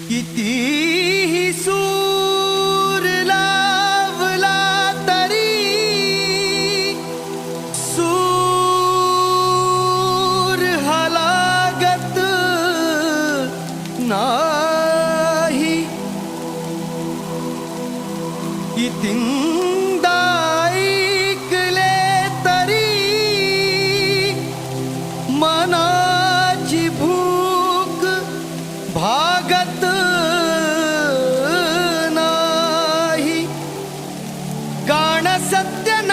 कितीही सूर लावला तरी सूर हलागत नाही। कितींदा ऐकले तरी मनाची भूक भागत नाही। गाण सत्यनारायणाचं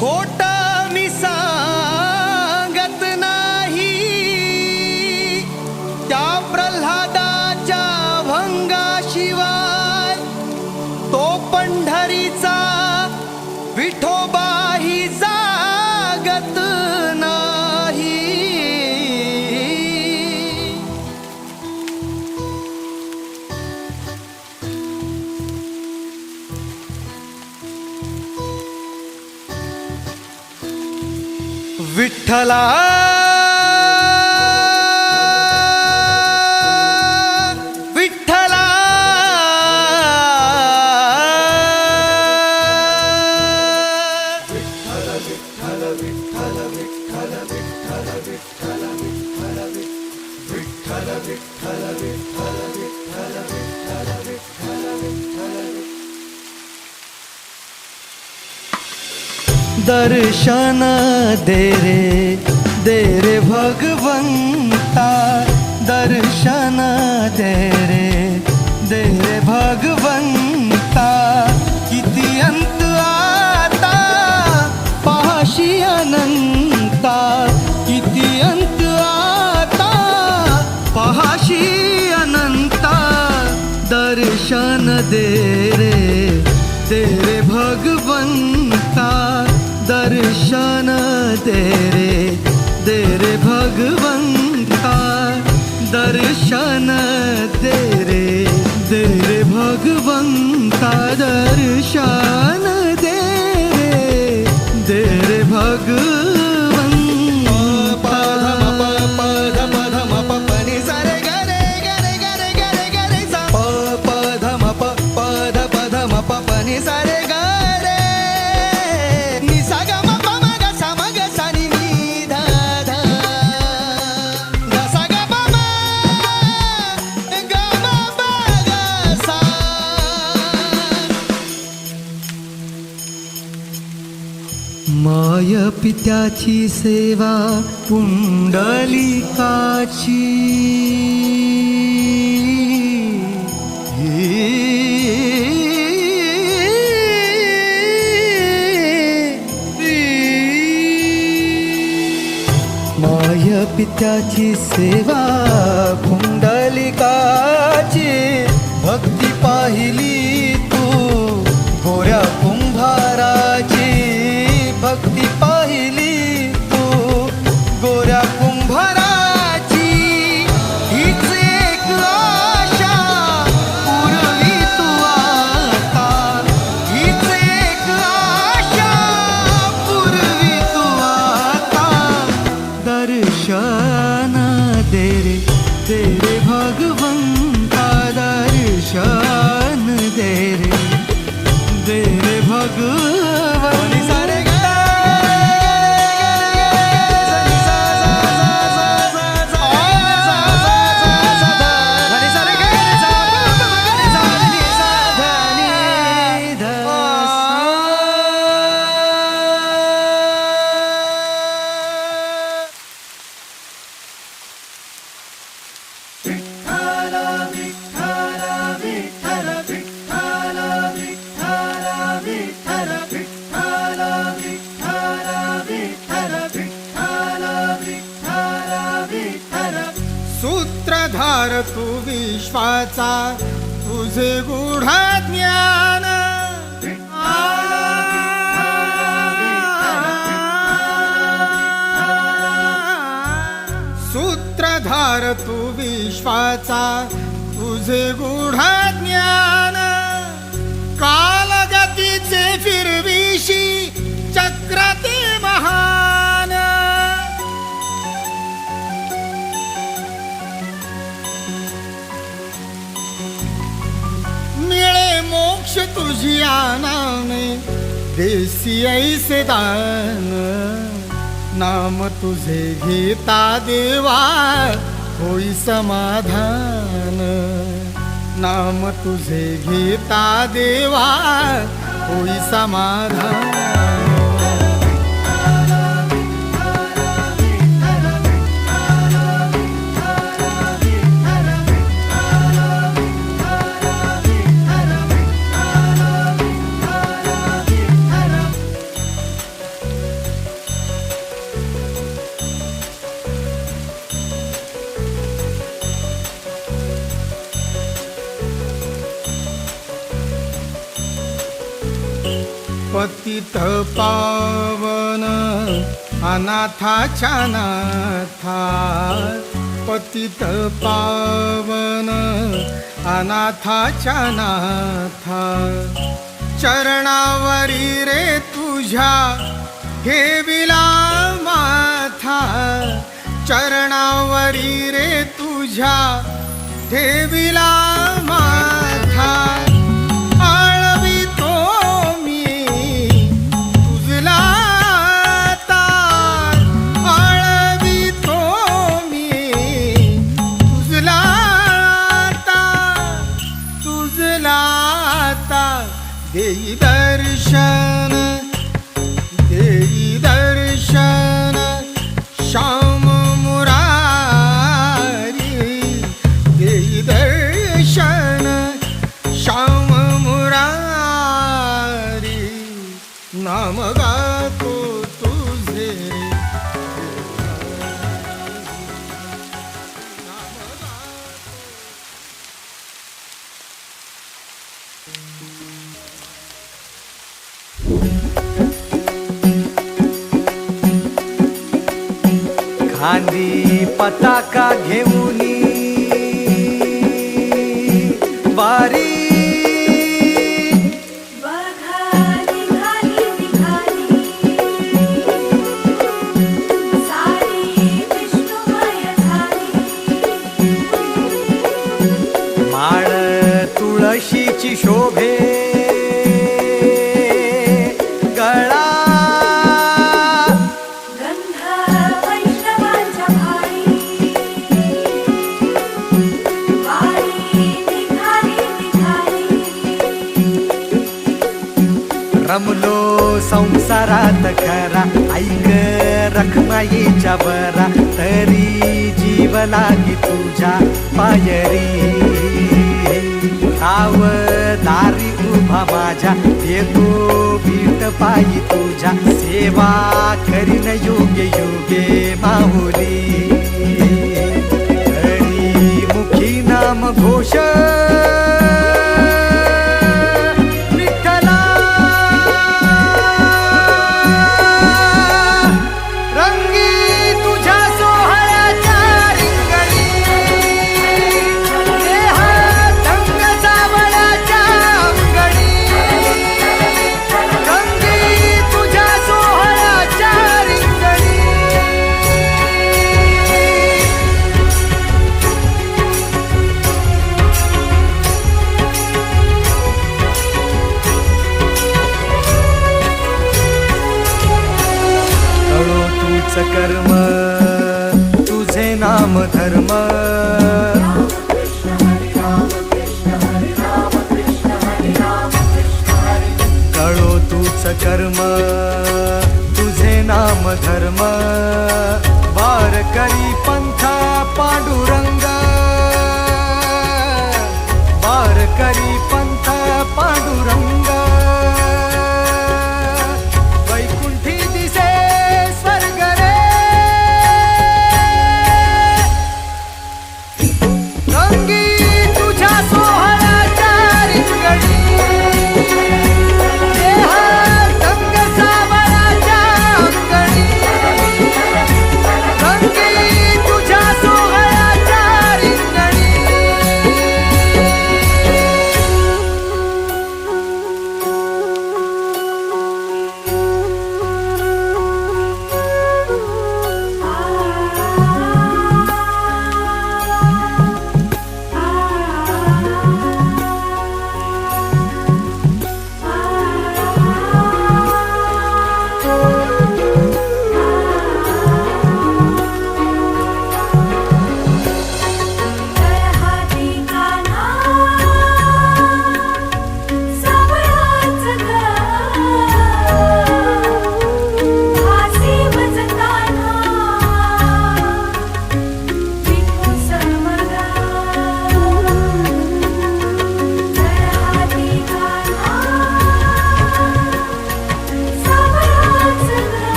खोटा मी सांगत नाही। त्या प्रल्हादाच्या भंगाशिवाय तो पंढरीचा विठोबाही जागत नाही। विठ्ठला विठ्ठला दर्शन दे रे भगवंता। दर्शन दे रे भगवंता। किती अंत आता पाशी अनंता। किती अंत आता पाशी अनंता। दर्शन दे रे भगवंता। दर्शन दे रे भगवंता। दर्शन दे रे भगवंता। दर्शन दे रे भगवंता। माय पित्याची सेवा पुंडलिकाची। माय पित्याची सेवा पुंडलिकाची। भक्ती पाहिली तू गोऱ्या कुंभाराची। भक्ती पाहिली तू गोऱ्या कुंभाराची। हीच एक आशा पुरवी तू आता। हीच एक आशा पुरवी तू आता। दर्शन दे रे भगवंता। दर्शन दे रे भगवंता। सूत्रधार तू विश्वाचा तुझे गूढ ज्ञान। सूत्रधार तू विश्वाचा तुझे गूढ ज्ञान। कालगतीचे फिरविशी चक्र ते महान। तुझिया नामे देसी ऐसे दान नाम तुझे घेता देवा होई समाधान नाम तुझे घेता देवा होई समाधान पतित पावन अनाथाच्या नाथा पतित पावन अनाथाच्या नाथा चरणावरी रे तुझ्या ठेविला माथा चरणावरी रे तुझ्या ठेविला माथा देई दर्शन श्याम मुरारी देई दर्शन श्याम मुरारी नाम गातो तुझे खांदी पताका घेऊनी वारी माळ तुळशीची शोभे गळा रमलो संसारात खरा ऐक रखमाईच्या बरा तरी जीव लागी तुझ्या पायरी आव दारी उभा माझ्या येतो बीट पायी तुझ्या सेवा करीन योग्य योगे माहुली हरी मुखी नाम घोष कर्म तुझे नाम धर्म कळो तूच कर्म तुझे नाम धर्म वारकरी पंथा पांडुरंग वारकरी पंथा पांडुरंग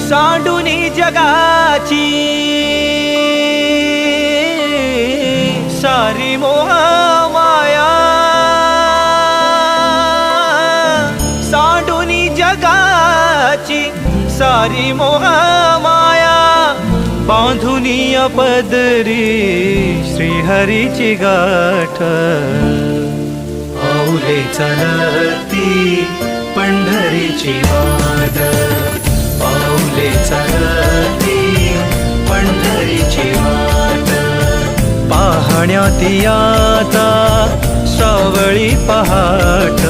सांडूनी जगाची सारी मोह माया, सांडूनी जगाची सारी मोह माया, बांधुनी पदरी श्रीहरीची गाठ. पाऊले चलती पंढरीची वाट, पाऊले चलती पंढरीची वाट. पाहण्यात आता सावळी पहाट,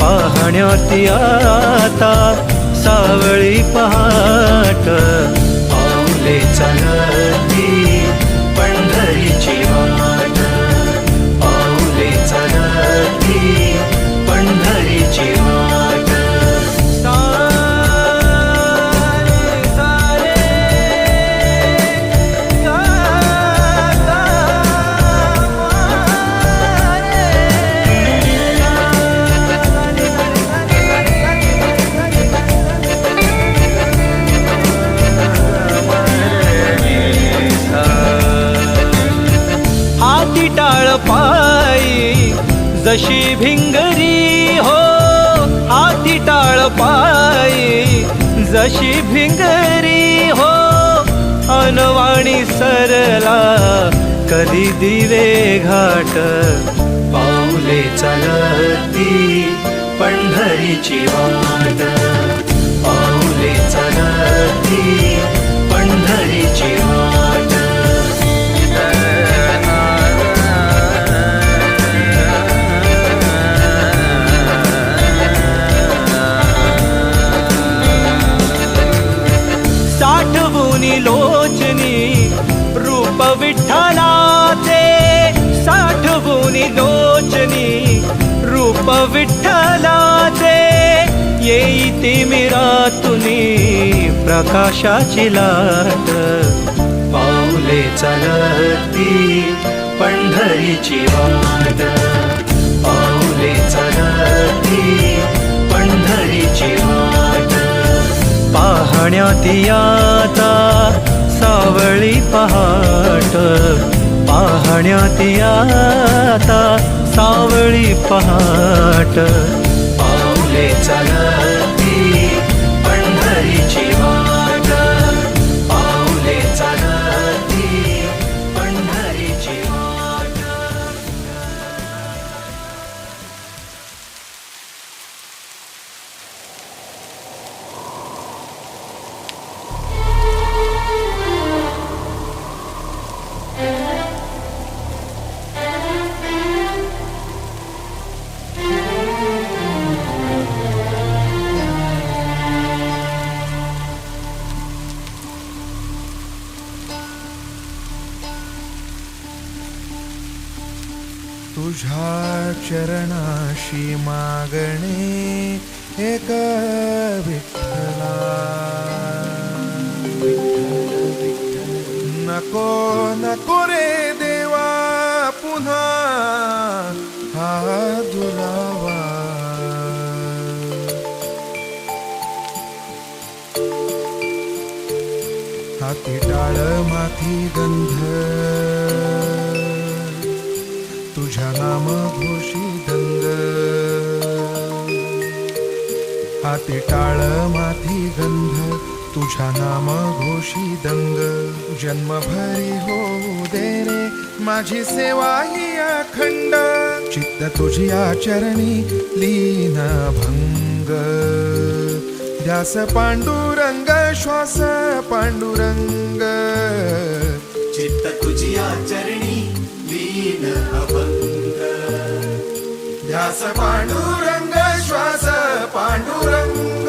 पाहण्यात आता सावळी पहाट. पाऊले चलती पंढरीची वाट, पाऊले चलती पंढरीची वाट. हाती टाळ पायी जशी भिंगरी हो, हाती टाळ पायी जशी भिंगरी हो. अनवाणी सरला कधी दिवे घाट, पाऊले चलती पंढरीची वाट, पाऊले चलती पंढरीची वाट. साठवूनी लोचनी रूप विठ्ठलाचे, साठवूनी लोचनी रूप विठ्ठलाचे. येई तिमिरातुनी प्रकाशाची लाट, पाऊले चलती पंढरीची वाट, पाऊले चलती पंढरीची वाट. पाहण्यात आता सावळी पहाट, पाहण्यात आता सावळी पहाट. पाऊले चलती पंढरीची वाट, पाऊले चलती पंढरीची वाट. तुझ्या चरणाशी मागणे एक विठ्ठला. नको नको रे देवा पुन्हा हा दुरावा. हाती टाळ माथी गंध तुझ्या नाम घोषी दंग. हाती टाळ माथी गंध तुझ्या नाम घोषी दंग. जन्मभरी होऊ दे रे माझी सेवा ही अखंड. चित्त तुझी आचरणी लीन भंग. ध्यास पांडुरंग श्वास पांडुरंग. चित्त तुझी आचरणी लीन अभंग. ध्यास पांडुरंग श्वास पांडुरंग.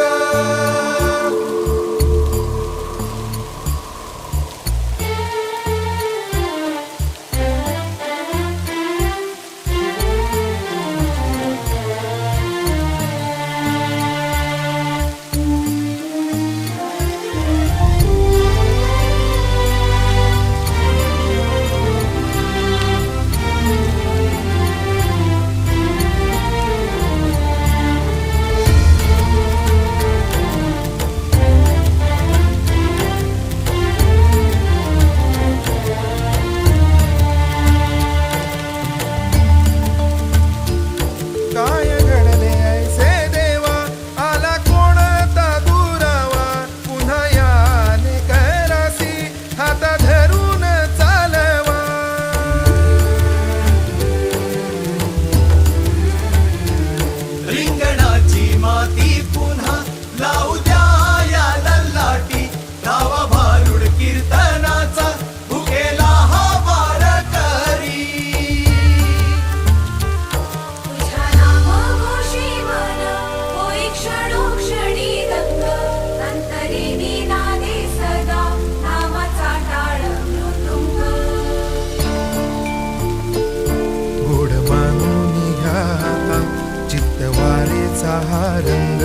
रंग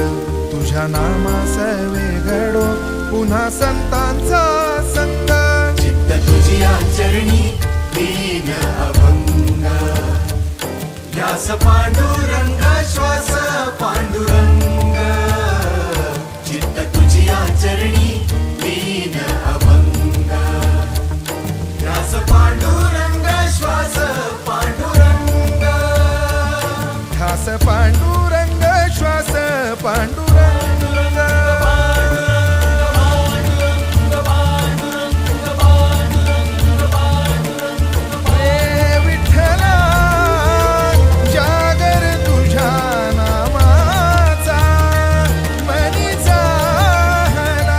तुझ्या नामास वेगळो पुन्हा संतांचा संग चित्त तुझिया चरणी लीन अभंग ध्यास पांडुरंग श्वास पांडुरंग चित्त तुझिया चरणी लीन अभंग ध्यास पांडुरंग श्वास पांडुरंग ध्यास पांडुरंग श्वास पांडुरंग हे विठ्ठला जागर तुझ्या नामाचा मनी झाला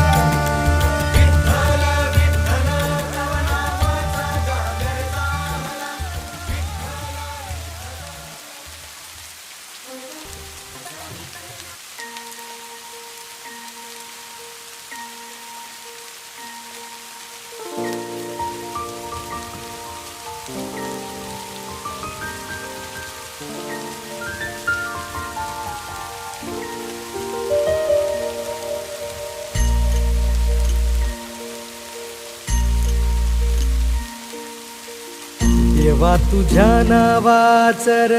देवा तुझ्या नावाचर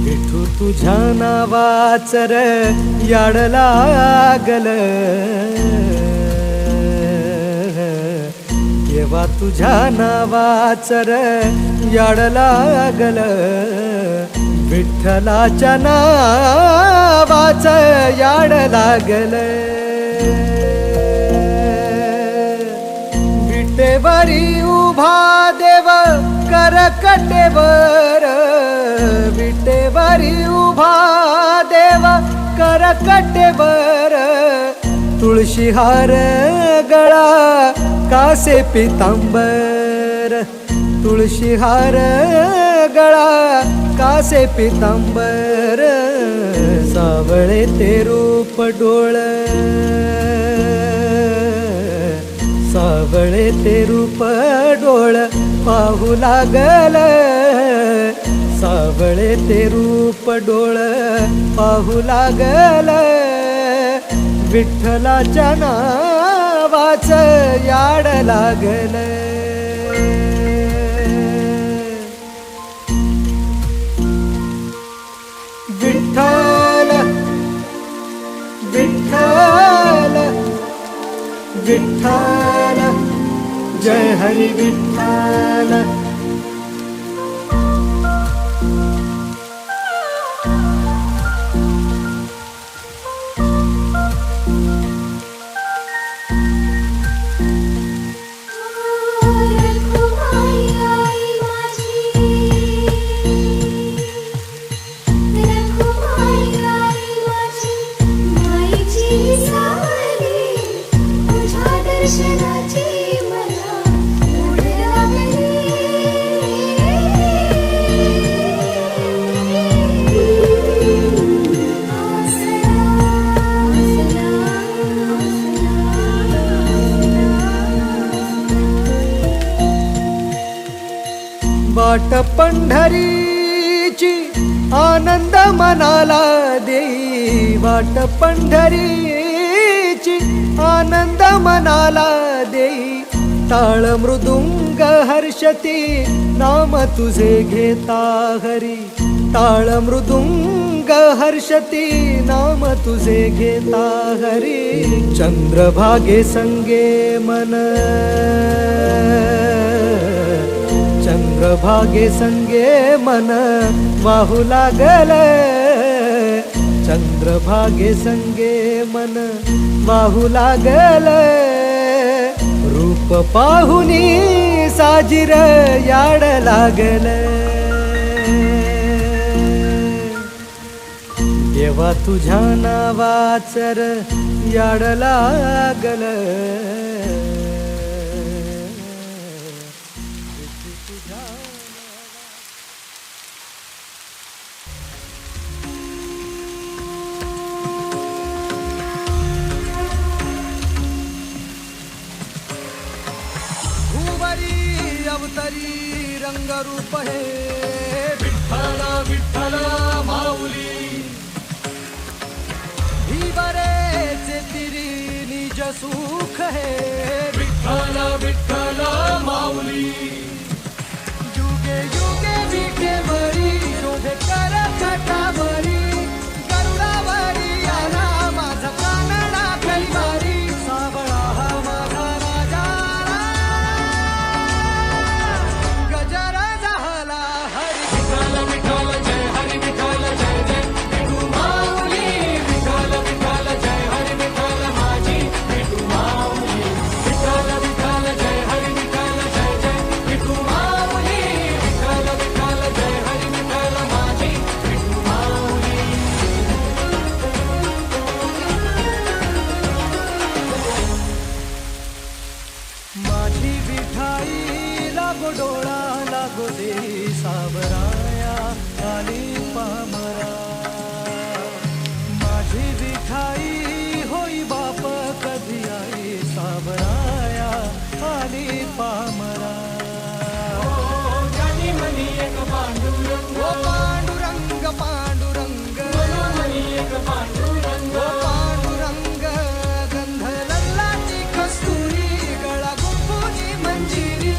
विठू तुझ्या नावाचर याड लागल देवा तुझ्या नावाचर याड लागल विठ्ठलाच्या नावाच याड लागल विटेवरी उभा देव करकटेवर विटेवरी उभा देव करकटेवर तुळशीहार गळा कासे पितांबर तुळशीहार गळा कासे पितांबर सावळे ते रूप डोळ सावळे ते रूप डोळ पाहू लागल सावळे ते रूप डोळ पाहू लागल विठ्ठलाच्या नावाच याड लागल विठ्ठल विठ्ठल विठ्ठल जय हरी विठ्ठल वाट पंढरीची आनंद मनाला देई वाट पंढरीची आनंद मनाला देई टाळ मृदुंग हर्षती नाम तुझे घेता हरी टाळ मृदुंग हर्षती नाम तुझे घेता हरी चंद्रभागे संगे मन चंद्रभागे संगे मन वाहू लागल चंद्रभागे संगे मन वाहू लागल रूप पाहुनी साजिर याड लागल देवा तुझ्या नावाचर याड लागल अवतरी रंगरूप हे विठ्ठल विठ्ठल माऊली सुख हे विठ्ठल विठ्ठल माऊली युगे युगे विठेवरी शोभे कर कटावरी गरुडावरी आला माझा कानडा कैवारी सावळा हा माझा राजा गजर झाला हरी विठ्ठल विठ्ठल जय हरी विठ्ठल जय जय विठू माऊली विठ्ठल विठ्ठल जय हरी विठ्ठल माझी विठू माऊली विठ्ठल विठ्ठल जय हरी विठ्ठल जय जय विठू माऊली विठ्ठल विठ्ठल जय हरी विठ्ठल माझी विठू माऊली माझी विठाई लागो डोळा लागो दे सावराया आली पामरा माझी विठाई होई बाप कधी आई सावराया आली पामरा जानी मनी एक पांडुरंग ओ पांडुरंग पांडुरंग मनी एक पांडुरंग ओ पांडुरंग गंध लल्लाची कस्तुरी गळा गुंफुनी मंजिरी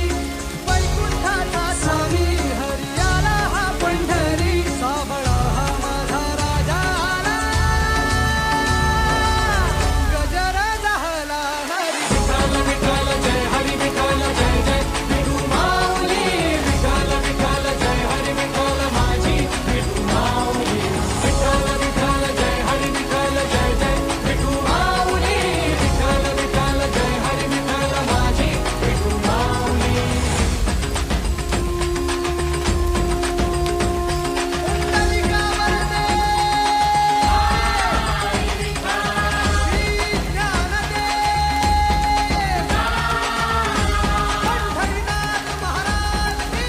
वैकुंठाचा स्वामी हरियाला हा पंढरी सावळा हा माझा राजा आला गजर झाला हरी विठ्ठल विठ्ठल जय हरी विठ्ठल जय जय विठू माऊली विठ्ठल विठ्ठल जय हरी विठ्ठल माझी विठू माऊली विठ्ठल विठ्ठल जय हरी विठ्ठल जय जय विठू माऊली विठ्ठल विठ्ठल जय हरी विठ्ठल माझी विठू माऊली पुंडलिका वरदे श्री ज्ञानदेव पंढरीनाथ महाराज की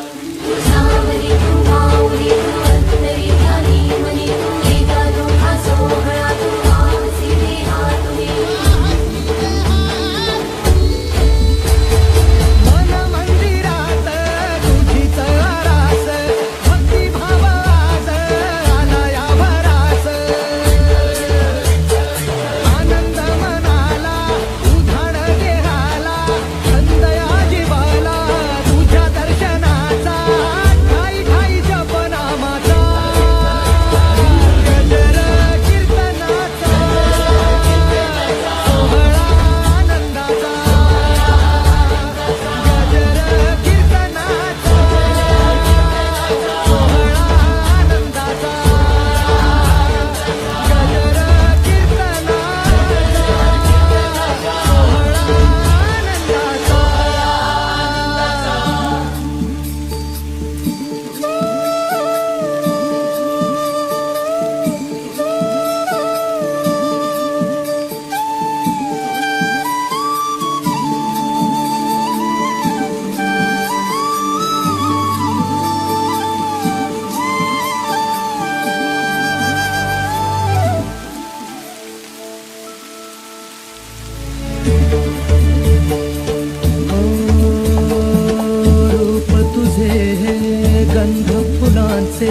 सावरी तू माऊली तू अंतरी ध्यानी मनी तू एका दुखा सोहळा तू आमसी देहा तुही मन मंदिरात तुझीच आरास भक्ती भाव आज आला या भरास आनंद मनाला उधाण देहाला संदया जीवाला तुझ्या दर्शनाचा ठाई ठाई जपनामाचा गजर कीर्तनाचा सोहळा आनंदाचा गजर कीर्तनाचा सोहळा आनंदाचा गजर कीर्तनाचा सोहळा आनंदाचा रूप तुझे गंध फुलांचे